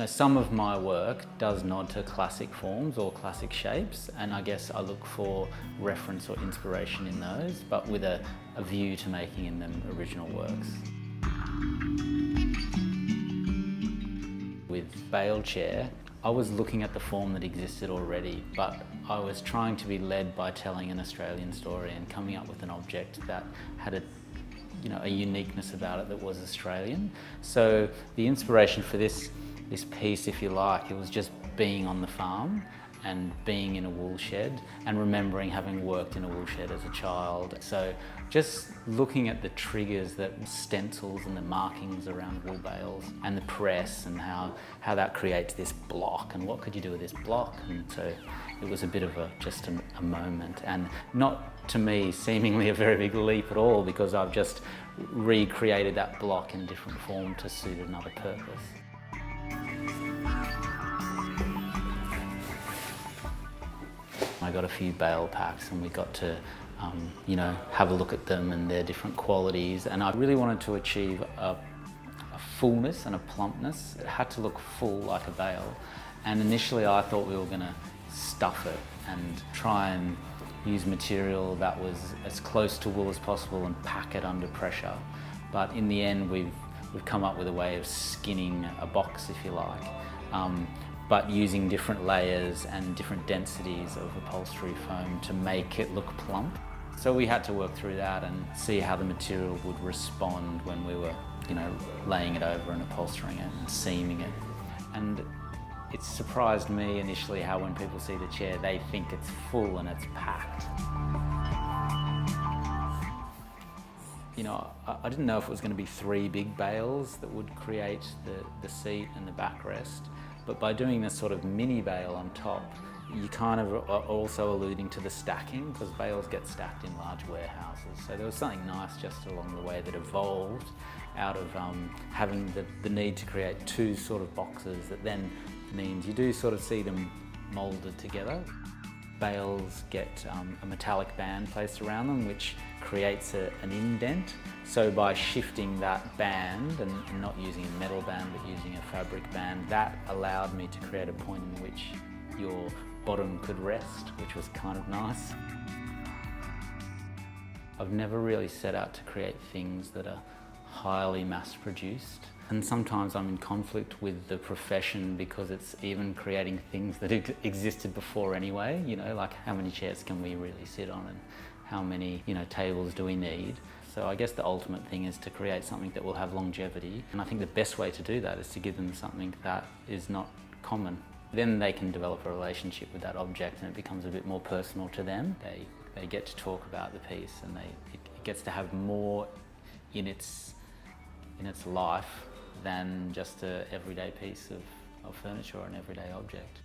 Some of my work does nod to classic forms or classic shapes, and I guess I look for reference or inspiration in those, but with a view to making in them original works. With Bale Chair, I was looking at the form that existed already, but I was trying to be led by telling an Australian story and coming up with an object that had a uniqueness about it that was Australian. So the inspiration for this piece, if you like, it was just being on the farm and being in a wool shed and remembering having worked in a wool shed as a child. So just looking at the triggers, that stencils and the markings around wool bales and the press and how that creates this block and what could you do with this block. And so it was a bit of just a moment, and not to me seemingly a very big leap at all, because I've just recreated that block in a different form to suit another purpose. I got a few bale packs and we got to have a look at them and their different qualities, and I really wanted to achieve a fullness and a plumpness. It had to look full like a bale, and initially I thought we were going to stuff it and try and use material that was as close to wool as possible and pack it under pressure. But in the end we've come up with a way of skinning a box, if you like, but using different layers and different densities of upholstery foam to make it look plump. So we had to work through that and see how the material would respond when we were laying it over and upholstering it and seaming it. And it surprised me initially how when people see the chair, they think it's full and it's packed. I didn't know if it was going to be 3 big bales that would create the seat and the backrest, but by doing this sort of mini bale on top, you kind of are also alluding to the stacking, because bales get stacked in large warehouses. So there was something nice just along the way that evolved out of having the need to create 2 sort of boxes that then means you do sort of see them moulded together. Bales get a metallic band placed around them which creates an indent. So by shifting that band and not using a metal band but using a fabric band, that allowed me to create a point in which your bottom could rest, which was kind of nice. I've never really set out to create things that are highly mass-produced. And sometimes I'm in conflict with the profession because it's even creating things that existed before anyway, like how many chairs can we really sit on and how many, tables do we need? So I guess the ultimate thing is to create something that will have longevity. And I think the best way to do that is to give them something that is not common. Then they can develop a relationship with that object and it becomes a bit more personal to them. They get to talk about the piece and it gets to have more in its life than just an everyday piece of furniture or an everyday object.